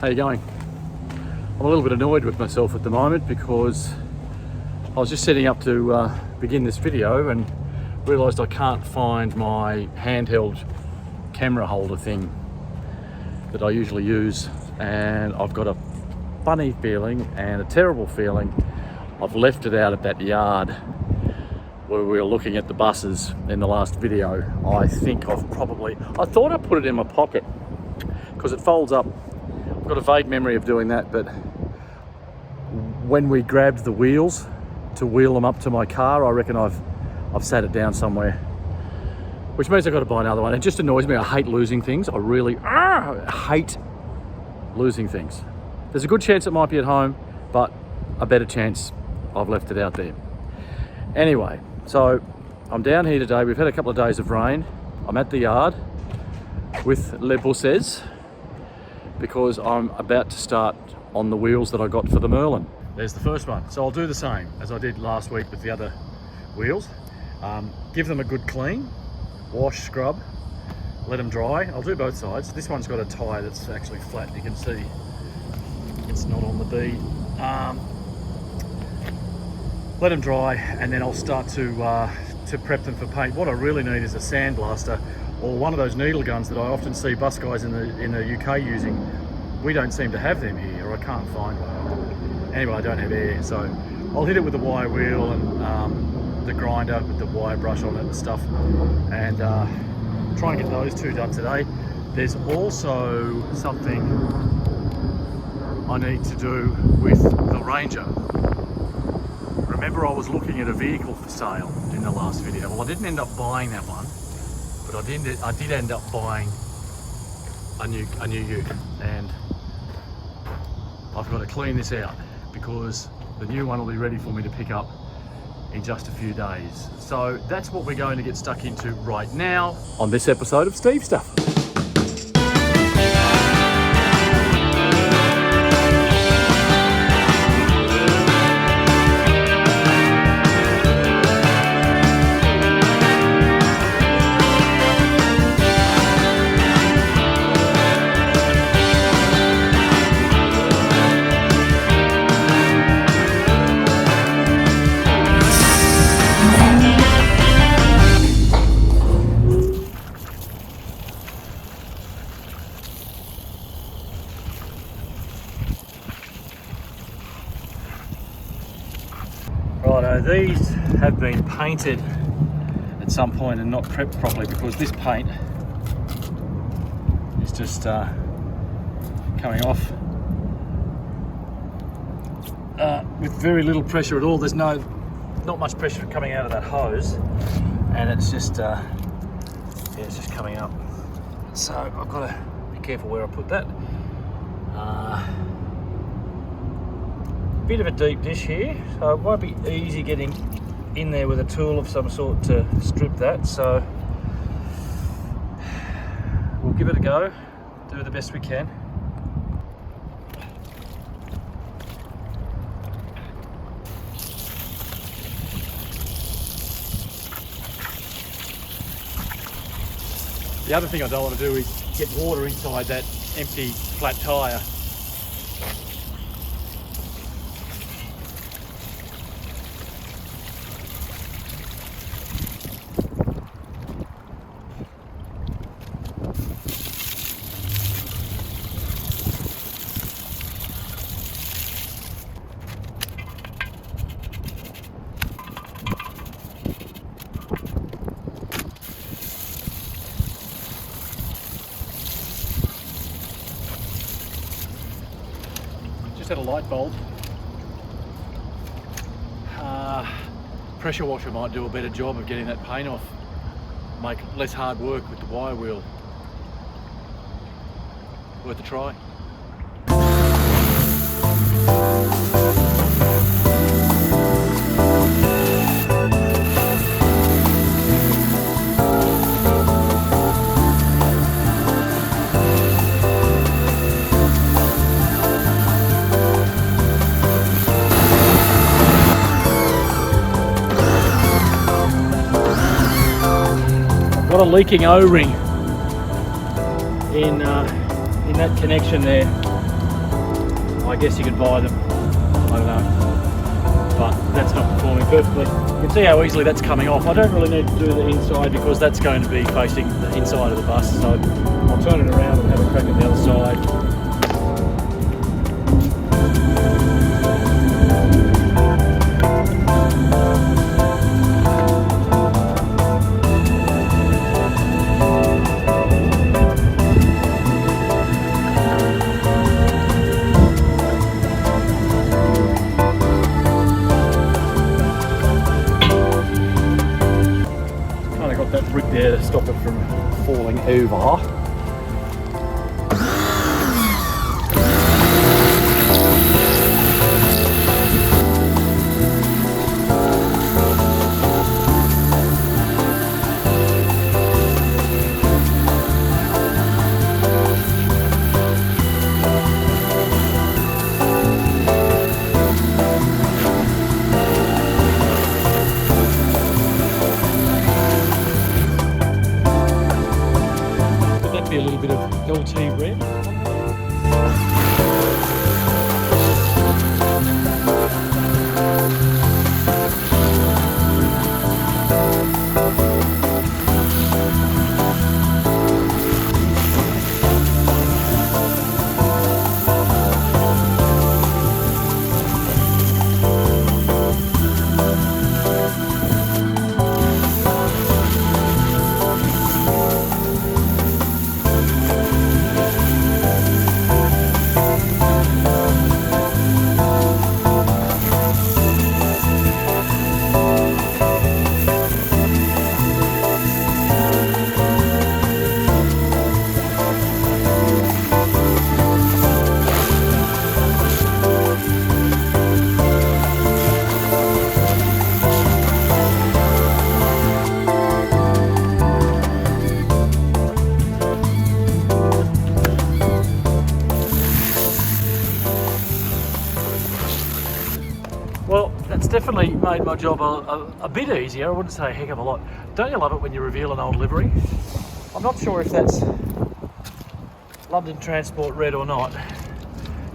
How you going? I'm a little bit annoyed with myself at the moment because I was just setting up to begin this video and realised I can't find my handheld camera holder thing that I usually use, and I've got a funny feeling and a terrible feeling I've left it out at that yard where we were looking at the buses in the last video. I thought I put it in my pocket because it folds up. I've got a vague memory of doing that, but when we grabbed the wheels to wheel them up to my car, I reckon I've sat it down somewhere, which means I've got to buy another one. It just annoys me. I hate losing things. I really hate losing things. There's a good chance it might be at home, but a better chance I've left it out there. Anyway, so I'm down here today. We've had a couple of days of rain. I'm at the yard with Les Bosses because I'm about to start on the wheels that I got for the Merlin. There's the first one. So I'll do the same as I did last week with the other wheels. Give them a good clean, wash, scrub, let them dry. I'll do both sides. This one's got a tyre that's actually flat. You can see it's not on the bead. Let them dry, and then I'll start to prep them for paint. What I really need is a sandblaster or one of those needle guns that I often see bus guys in the UK using. We don't seem to have them here, or I can't find one. Anyway, I don't have air, so I'll hit it with the wire wheel and the grinder with the wire brush on it and stuff, and try and get those two done today. There's also something I need to do with the Ranger. Remember, I was looking at a vehicle for sale in the last video. Well, I didn't end up buying that one, but I did end up buying a new ute, and I've got to clean this out because the new one will be ready for me to pick up in just a few days. So that's what we're going to get stuck into right now on this episode of Steve Stuff. Righto, these have been painted at some point and not prepped properly because this paint is just coming off with very little pressure at all. There's not much pressure coming out of that hose, and it's just it's just coming up. So I've got to be careful where I put that. Bit of a deep dish here, so it won't be easy getting in there with a tool of some sort to strip that, so we'll give it a go, do the best we can. The other thing I don't want to do is get water inside that empty flat tyre. Had a light bulb. Pressure washer might do a better job of getting that paint off, make less hard work with the wire wheel. Worth a try. Got a leaking O-ring in that connection there. I guess you could buy them. I don't know. But that's not performing perfectly. You can see how easily that's coming off. I don't really need to do the inside because that's going to be facing the inside of the bus. So I'll turn it around and have a crack at the other side. That brick there to stop it from falling over. Be a little bit of LT red. Well, that's definitely made my job a bit easier. I wouldn't say a heck of a lot. Don't you love it when you reveal an old livery? I'm not sure if that's London Transport Red or not.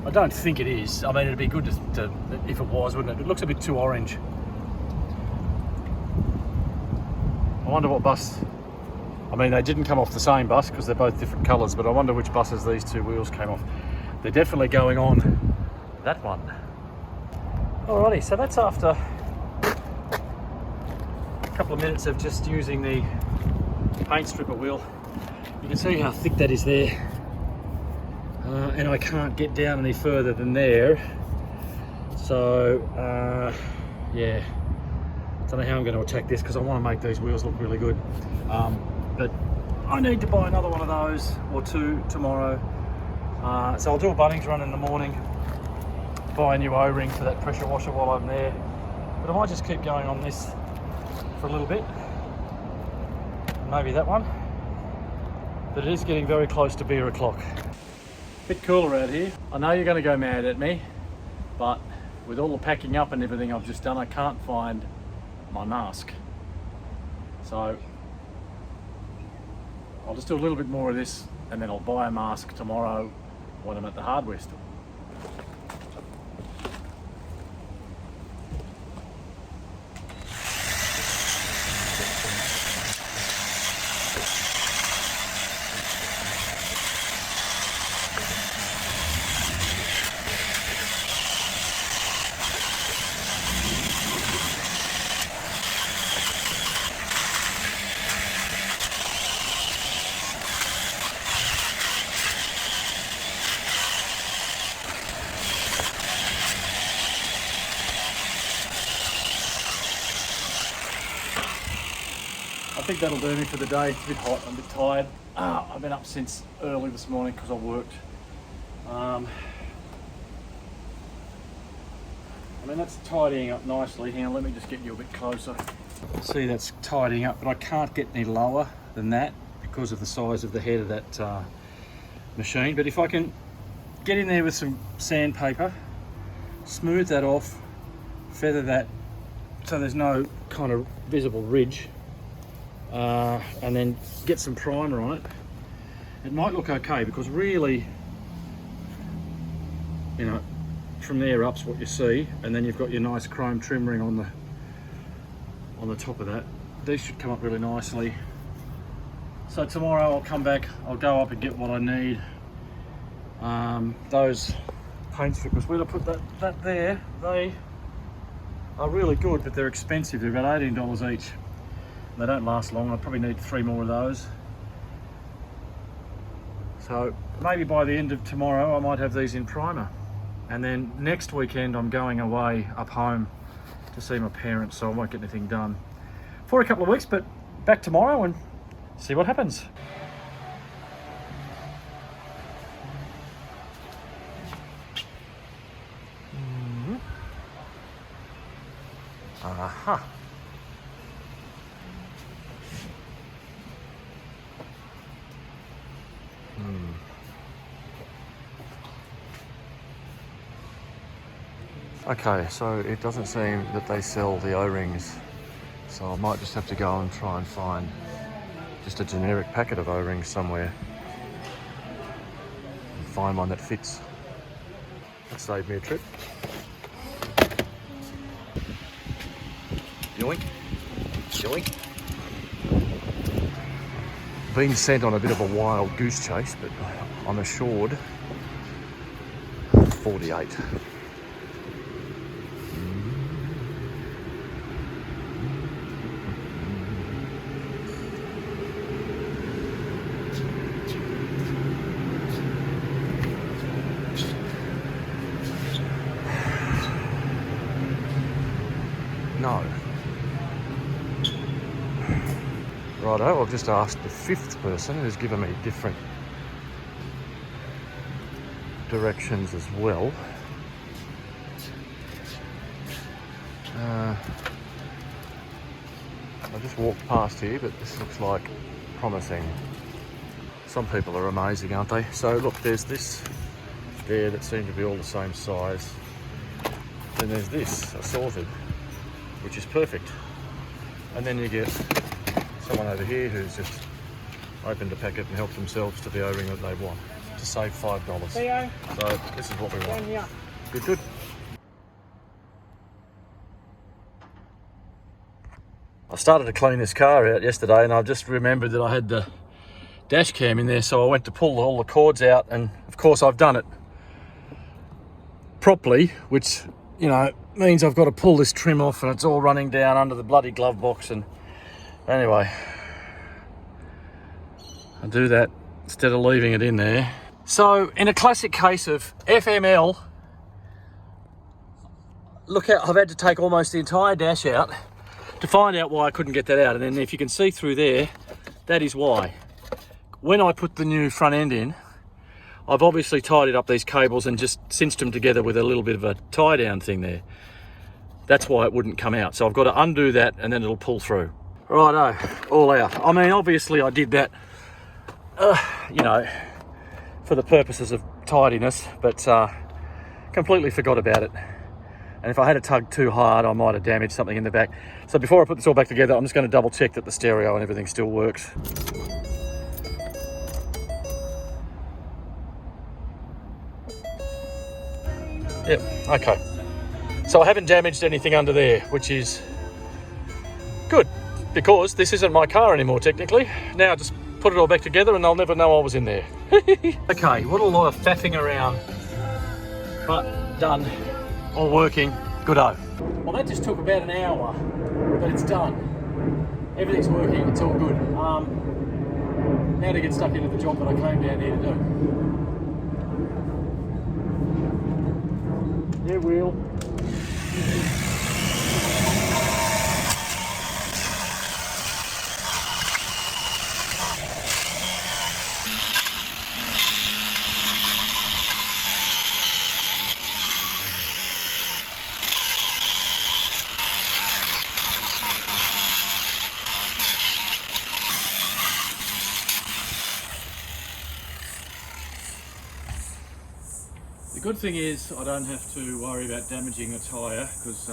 I don't think it is. I mean, it'd be good to if it was, wouldn't it? It looks a bit too orange. I wonder what bus... I mean, they didn't come off the same bus because they're both different colours, but I wonder which buses these two wheels came off. They're definitely going on that one. Alrighty, so that's after a couple of minutes of just using the paint stripper wheel. You can see how thick that is there, and I can't get down any further than there. So yeah, don't know how I'm going to attack this because I want to make these wheels look really good, but I need to buy another one of those or two tomorrow. So I'll do a Bunnings run in the morning, buy a new O-ring for that pressure washer while I'm there, but I might just keep going on this for a little bit, maybe that one, but it is getting very close to beer o'clock. Bit cooler out here. I know you're going to go mad at me, but with all the packing up and everything I've just done, I can't find my mask, so I'll just do a little bit more of this and then I'll buy a mask tomorrow when I'm at the hardware store. I think that'll do me for the day. It's a bit hot, I'm a bit tired. I've been up since early this morning because I worked. I mean, that's tidying up nicely. Hang on, let me just get you a bit closer. See, that's tidying up, but I can't get any lower than that because of the size of the head of that machine. But if I can get in there with some sandpaper, smooth that off, feather that so there's no kind of visible ridge, and then get some primer on it, it might look okay, because really, you know, from there up's what you see, and then you've got your nice chrome trim ring on the top of that. These should come up really nicely. So tomorrow I'll come back, I'll go up and get what I need. Those paint strippers, where to put that there, they are really good, but they're expensive. They're about $18 each. They don't last long. I probably need 3 more of those. So maybe by the end of tomorrow I might have these in primer. And then next weekend I'm going away up home to see my parents, so I won't get anything done for a couple of weeks, but back tomorrow and see what happens. Aha. Okay, so it doesn't seem that they sell the O-rings, so I might just have to go and try and find just a generic packet of O-rings somewhere and find one that fits. That saved me a trip. Yoink, yoink. Been sent on a bit of a wild goose chase, but I'm assured 48. No. Righto, I've just asked the 5th person who's given me different directions as well. I just walked past here, but this looks like promising. Some people are amazing, aren't they? So look, there's this there that seem to be all the same size. Then there's this assorted, which is perfect. And then you get someone over here who's just opened a packet and helped themselves to the O-ring that they want to save $5. Theo. So this is what we want. Yeah. Good, good. I started to clean this car out yesterday and I just remembered that I had the dash cam in there, so I went to pull all the cords out, and of course I've done it properly, which, you know, means I've got to pull this trim off and it's all running down under the bloody glove box. And anyway, I'll do that instead of leaving it in there. So in a classic case of FML, look out, I've had to take almost the entire dash out to find out why I couldn't get that out. And then if you can see through there, that is why. When I put the new front end in, I've obviously tidied up these cables and just cinched them together with a little bit of a tie down thing there. That's why it wouldn't come out. So I've got to undo that and then it'll pull through. Righto, all out. I mean, obviously I did that, you know, for the purposes of tidiness, but completely forgot about it. And if I had tugged too hard, I might have damaged something in the back. So before I put this all back together, I'm just going to double check that the stereo and everything still works. Yep, okay. So I haven't damaged anything under there, which is good, because this isn't my car anymore, technically. Now just put it all back together and they'll never know I was in there. Okay, what a lot of faffing around, but done, all working, good-o. Well, that just took about an hour, but it's done. Everything's working, it's all good. Now to get stuck into the job that I came down here to do. Yeah, wheel. The good thing is I don't have to worry about damaging the tyre, because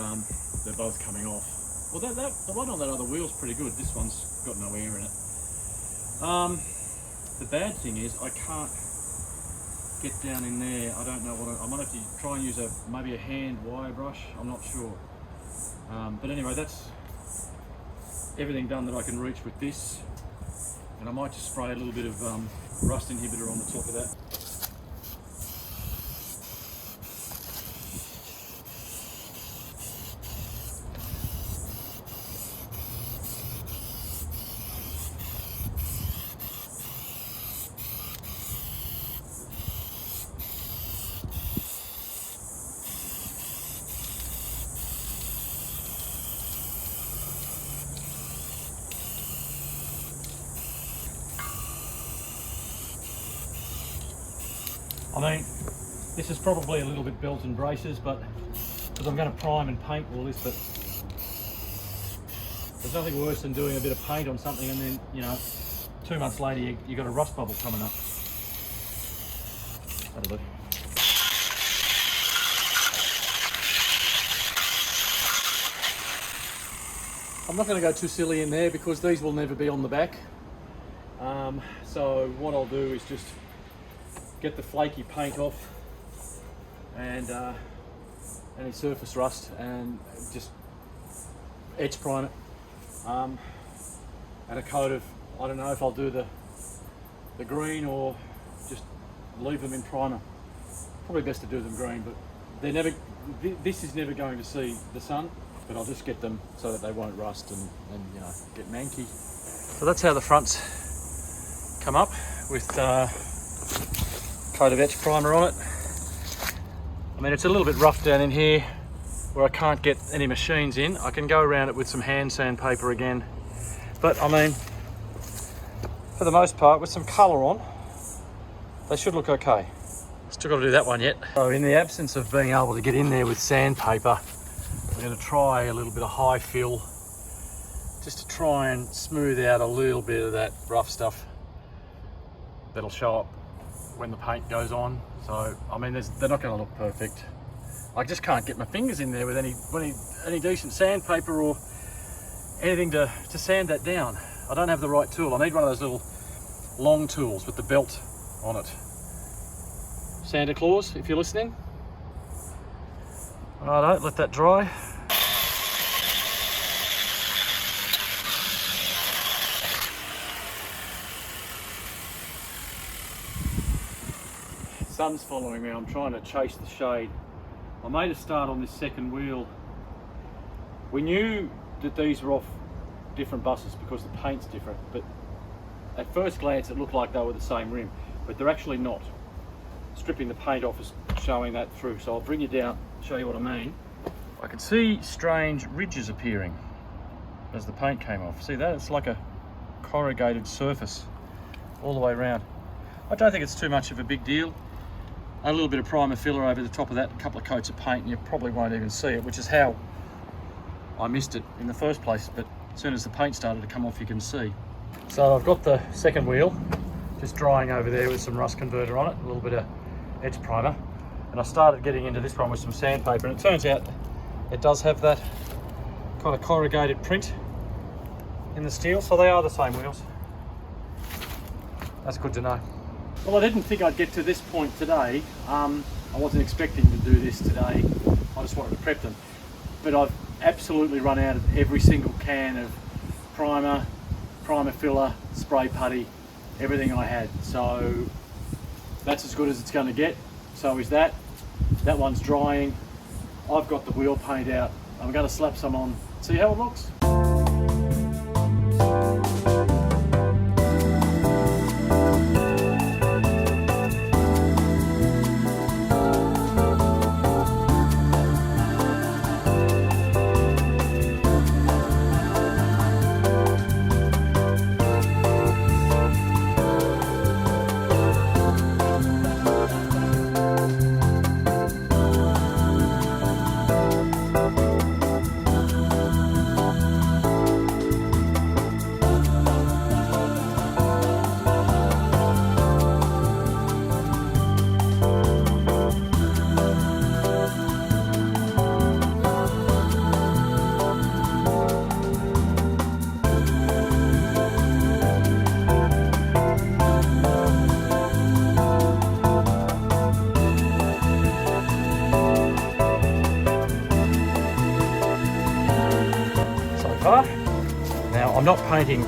they're both coming off. Well, the one on that other wheel's pretty good. This one's got no air in it. The bad thing is I can't get down in there. I don't know what I might have to try and use maybe a hand wire brush. I'm not sure. But anyway, that's everything done that I can reach with this. And I might just spray a little bit of rust inhibitor on the top of that. I mean, this is probably a little bit belt and braces, but because I'm going to prime and paint all this, but there's nothing worse than doing a bit of paint on something and then, you know, 2 months later you got a rust bubble coming up. That'll do. I'm not going to go too silly in there because these will never be on the back. So what I'll do is just get the flaky paint off and any surface rust and just edge prime it. And a coat of, I don't know if I'll do the green or just leave them in primer. Probably best to do them green, but they're never, this is never going to see the sun, but I'll just get them so that they won't rust and you know, get manky. So that's how the fronts come up with coat of etch primer on it. I mean, it's a little bit rough down in here where I can't get any machines in. I can go around it with some hand sandpaper again, but I mean, for the most part, with some colour on, they should look okay. Still got to do that one yet. So in the absence of being able to get in there with sandpaper, I'm going to try a little bit of high fill just to try and smooth out a little bit of that rough stuff that'll show up when the paint goes on. So I mean, they're not going to look perfect. I just can't get my fingers in there with any decent sandpaper or anything to sand that down. I don't have the right tool. I need one of those little long tools with the belt on it. Santa Claus, if you're listening. Righto, let that dry. Sun's following me. I'm trying to chase the shade. I made a start on this second wheel. We knew that these were off different buses because the paint's different, but at first glance it looked like they were the same rim, but they're actually not. Stripping the paint off is showing that through, so I'll bring you down, show you what I mean. I can see strange ridges appearing as the paint came off. See that? It's like a corrugated surface all the way around. I don't think it's too much of a big deal. A little bit of primer filler over the top of that, a couple of coats of paint, and you probably won't even see it, which is how I missed it in the first place. But as soon as the paint started to come off, you can see. So I've got the second wheel just drying over there with some rust converter on it, a little bit of edge primer, and I started getting into this one with some sandpaper, and it turns out it does have that kind of corrugated print in the steel, so they are the same wheels. That's good to know. Well, I didn't think I'd get to this point today. I wasn't expecting to do this today. I just wanted to prep them. But I've absolutely run out of every single can of primer filler, spray putty, everything I had. So that's as good as it's going to get. So is that. That one's drying. I've got the wheel paint out. I'm going to slap some on. See how it looks? I'm not painting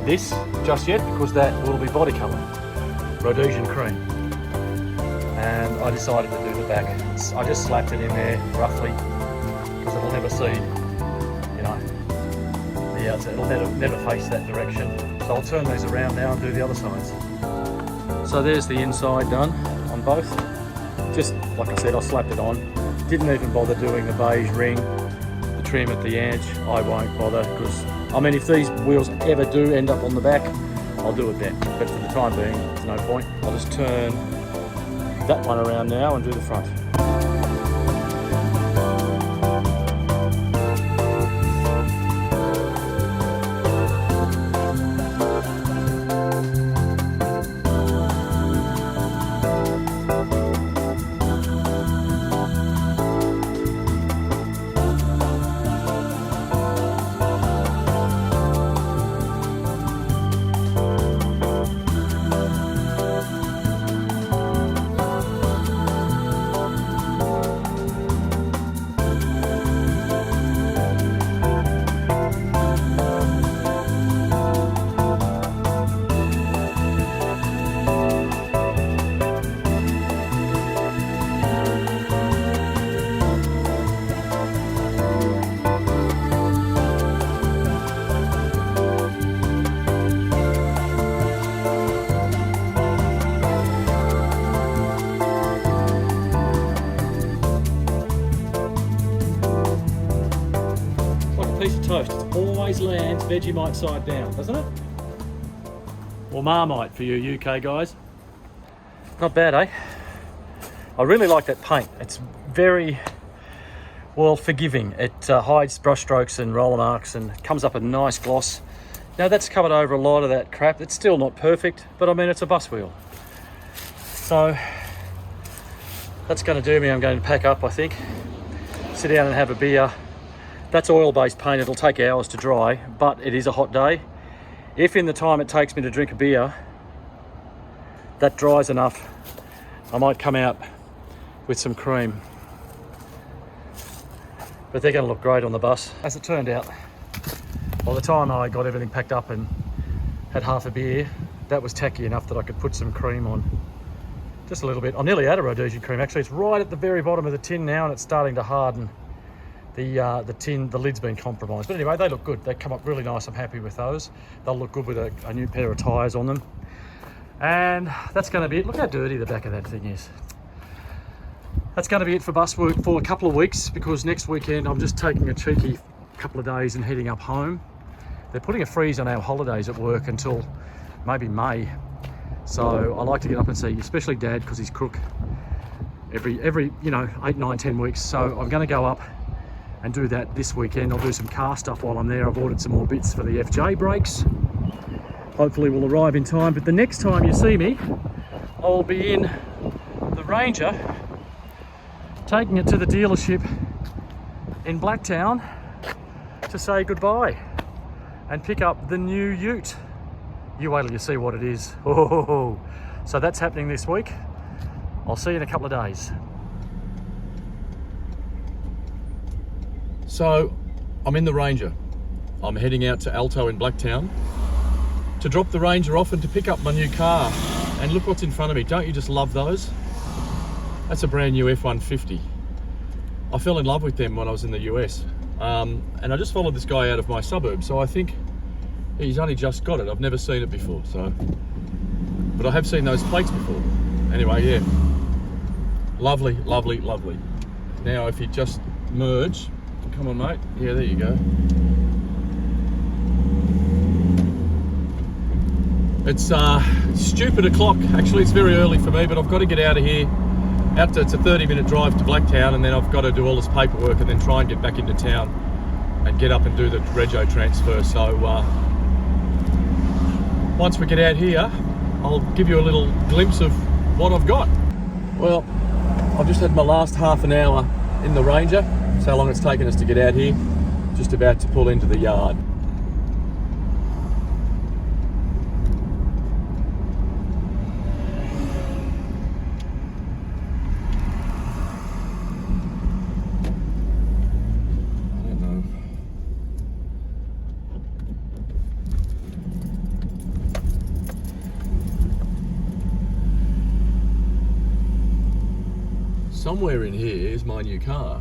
this just yet because that will be body colour, Rhodesian cream. And I decided to do the back. I just slapped it in there roughly because it'll never see, you know, the outside. It'll never face that direction. So I'll turn these around now and do the other sides. So there's the inside done on both. Just like I said, I slapped it on. Didn't even bother doing the beige ring, the trim at the edge. I won't bother because, I mean, if these wheels ever do end up on the back, I'll do it then. But for the time being, there's no point. I'll just turn that one around now and do the front. Piece of toast. It always lands Vegemite side down, doesn't it? Or Marmite for you UK guys. Not bad, eh? I really like that paint. It's very, well, forgiving. It hides brush strokes and roller marks and comes up a nice gloss. Now that's covered over a lot of that crap. It's still not perfect, but I mean, it's a bus wheel. So that's going to do me. I'm going to pack up, I think. Sit down and have a beer. That's oil-based paint. It'll take hours to dry, but it is a hot day. If in the time it takes me to drink a beer, that dries enough, I might come out with some cream. But they're going to look great on the bus. As it turned out, by the time I got everything packed up and had half a beer, that was tacky enough that I could put some cream on. Just a little bit. I'm nearly out of Rhodesian cream. Actually, it's right at the very bottom of the tin now and it's starting to harden. The tin, the lid's been compromised. But anyway, they look good. They come up really nice. I'm happy with those. They'll look good with a new pair of tyres on them. And that's going to be it. Look how dirty the back of that thing is. That's going to be it for bus work for a couple of weeks because next weekend I'm just taking a cheeky couple of days and heading up home. They're putting a freeze on our holidays at work until maybe May. So I like to get up and see, especially Dad, because he's crook every 8, 9, 10 weeks. So I'm going to go up and do that this weekend. I'll do some car stuff while I'm there. I've ordered some more bits for the FJ brakes. Hopefully we'll arrive in time. But the next time you see me, I'll be in the Ranger, taking it to the dealership in Blacktown to say goodbye and pick up the new Ute. You wait till you see what it is. Oh, so that's happening this week. I'll see you in a couple of days. So I'm in the Ranger. I'm heading out to Alto in Blacktown to drop the Ranger off and to pick up my new car. And look what's in front of me. Don't you just love those? That's a brand new F-150. I fell in love with them when I was in the US. And I just followed this guy out of my suburb. So I think he's only just got it. I've never seen it before. But I have seen those plates before. Anyway, yeah. Lovely, lovely, lovely. Now if you just merge, come on mate, yeah, there you go. It's stupid o'clock, actually it's very early for me, but I've got to get out of here. It's a 30-minute drive to Blacktown, and then I've got to do all this paperwork and then try and get back into town and get up and do the rego transfer. So once we get out here, I'll give you a little glimpse of what I've got. Well, I've just had my last half an hour in the Ranger. That's how long it's taken us to get out here. Just about to pull into the yard. somewhere in here is my new car.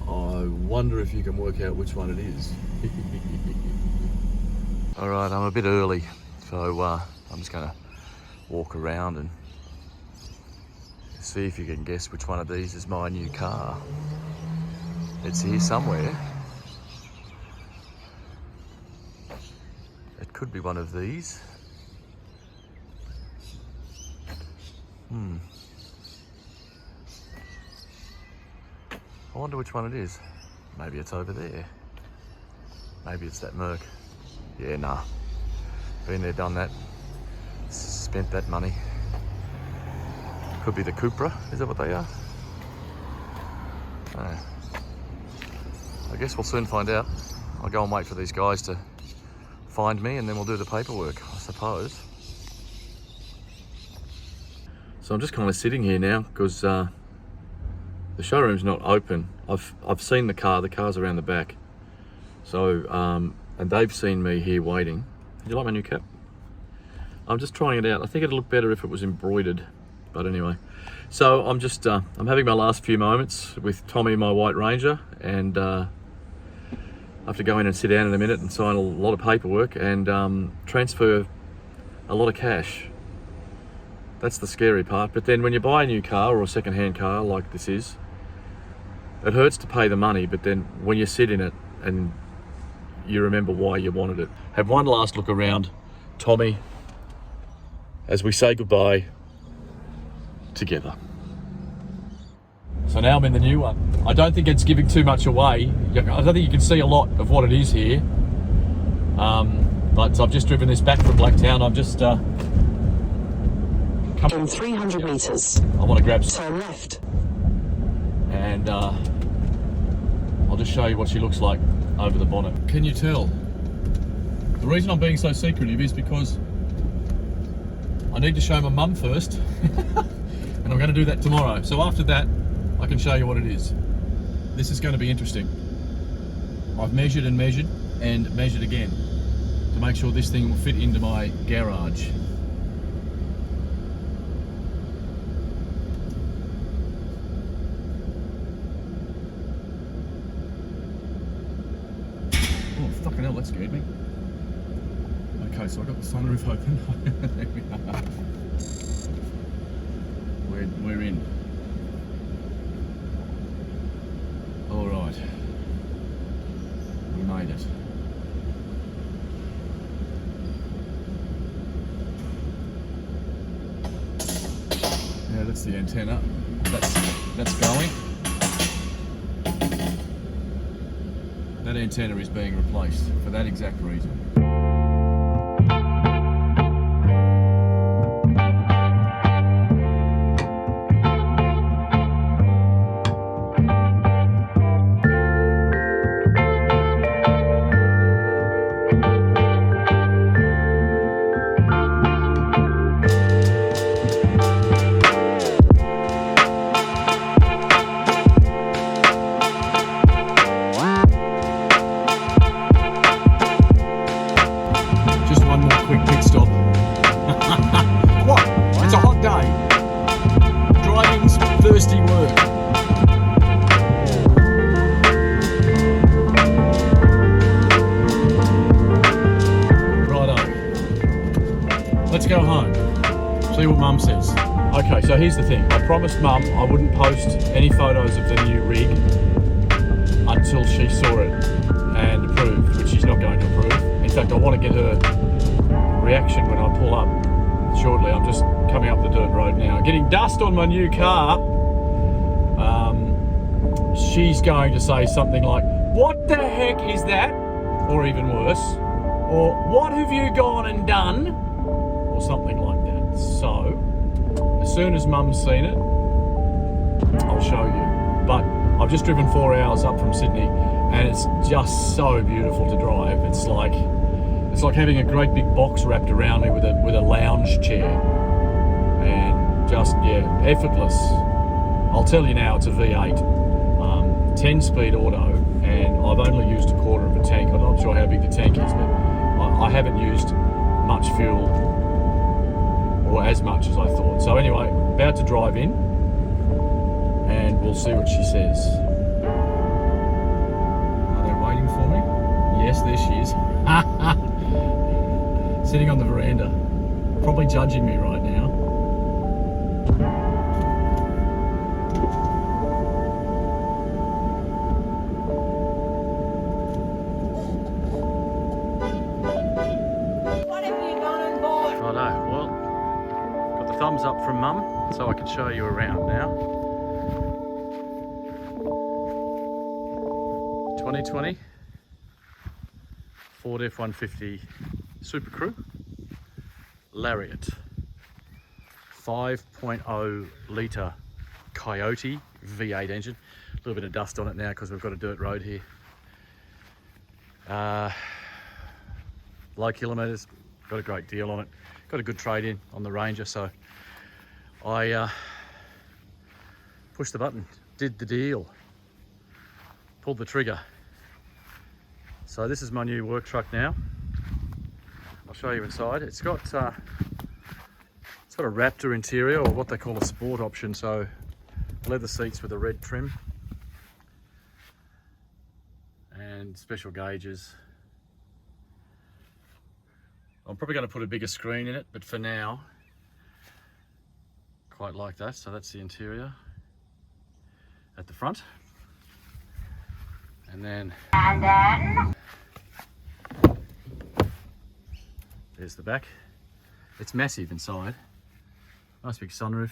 I wonder if you can work out which one it is. All right, I'm a bit early, so I'm just gonna walk around and see if you can guess which one of these is my new car. It's here somewhere. It could be one of these. I wonder which one it is. Maybe it's over there. Maybe it's that Merc. Yeah, nah. Been there, done that. Spent that money. Could be the Cupra. Is that what they are? I guess we'll soon find out. I'll go and wait for these guys to find me and then we'll do the paperwork, I suppose. So I'm just kind of sitting here now because the showroom's not open. I've seen the car. The car's around the back. So and they've seen me here waiting. Did you like my new cap? I'm just trying it out. I think it'd look better if it was embroidered. But anyway, so I'm just I'm having my last few moments with Tommy, my white Ranger, and I have to go in and sit down in a minute and sign a lot of paperwork and transfer a lot of cash. That's the scary part. But then when you buy a new car or a second-hand car like this is, it hurts to pay the money, but then when you sit in it and you remember why you wanted it. Have one last look around Tommy as we say goodbye together. So now I'm in the new one. I don't think it's giving too much away. I don't think you can see a lot of what it is here. But I've just driven this back from Blacktown. I'm just in 300 meters. I want to grab turn left. And I'll just show you what she looks like over the bonnet. Can you tell? The reason I'm being so secretive is because I need to show my mum first. And I'm going to do that tomorrow. So after that, I can show you what it is. This is going to be interesting. I've measured and measured and measured again to make sure this thing will fit into my garage. Oh, fucking hell, that scared me. Okay, so I got the sunroof open. There we are. We're in. All right. We made it. Yeah, that's the antenna. That's going. That antenna is being replaced for that exact reason. Thirsty work. Righto. Let's go home. See what Mum says. Okay, so here's the thing. I promised Mum I wouldn't post any photos of the new rig until she saw it and approved, which she's not going to approve. In fact, I want to get her reaction when I pull up shortly. I'm just coming up the dirt road now, getting dust on my new car. She's going to say something like, "What the heck is that?" Or even worse, or "What have you gone and done?" Or something like that. So, as soon as Mum's seen it, I'll show you. But I've just driven 4 hours up from Sydney, and it's just so beautiful to drive. It's like having a great big box wrapped around me with a lounge chair, and just effortless. I'll tell you now, it's a V8, 10-speed auto, and I've only used a quarter of a tank. I'm not sure how big the tank is, but I haven't used much fuel as much as I thought. So anyway, about to drive in and we'll see what she says. Are they waiting for me? Yes, there she is. Sitting on the veranda, probably judging me right now. What have you done, boy? Righto, well, got the thumbs up from Mum, so I can show you around now. 2020 Ford F-150 Super Crew Lariat, 5.0 litre Coyote V8 engine. A little bit of dust on it now because we've got a dirt road here. Low kilometres, got a great deal on it. Got a good trade in on the Ranger, so I pushed the button, did the deal, pulled the trigger. So this is my new work truck now. I'll show you inside. It's got a Raptor interior, or what they call a sport option. So leather seats with a red trim and special gauges. I'm probably going to put a bigger screen in it, but for now, quite like that. So that's the interior at the front. And then there's the back. It's massive inside. Nice big sunroof.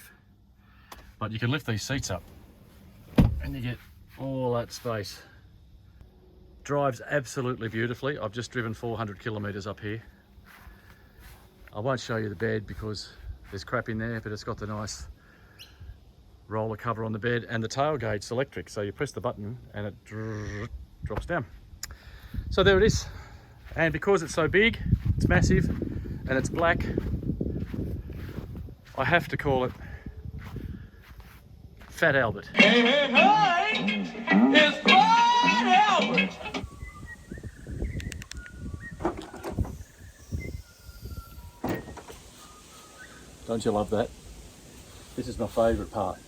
But you can lift these seats up and you get all that space. Drives absolutely beautifully. I've just driven 400 kilometres up here. I won't show you the bed because there's crap in there, but it's got the nice roller cover on the bed, and the tailgate's electric, so you press the button and it drops down. So there it is. And because it's so big, it's massive, and it's black, I have to call it Fat Albert. Hey, hey, hey! It's Fat Albert! Don't you love that? This is my favourite part.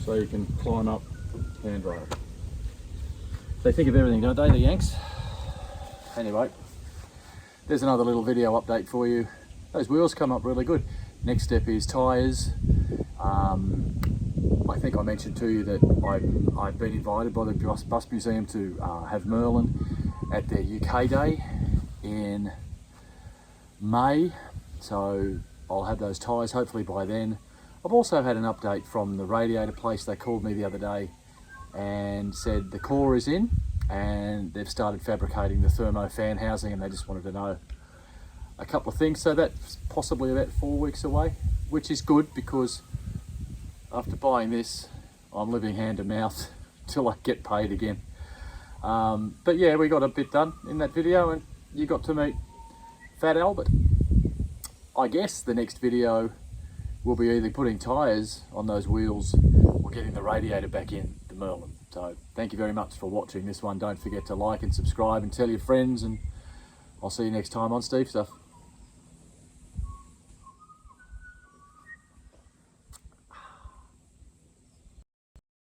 So you can climb up handrail. They think of everything, don't they, the Yanks? Anyway, there's another little video update for you. Those wheels come up really good. Next step is tyres. I think I mentioned to you that I've been invited by the Bus Museum to have Merlin at their UK Day in May, so I'll have those tyres hopefully by then. I've also had an update from the radiator place. They called me the other day and said the core is in and they've started fabricating the thermo fan housing, and they just wanted to know a couple of things. So that's possibly about 4 weeks away, which is good because after buying this, I'm living hand to mouth till I get paid again. But yeah, we got a bit done in that video and you got to meet Fat Albert. I guess the next video will be either putting tyres on those wheels or getting the radiator back in the Merlin. So thank you very much for watching this one. Don't forget to like and subscribe and tell your friends, and I'll see you next time on Steve Stuff.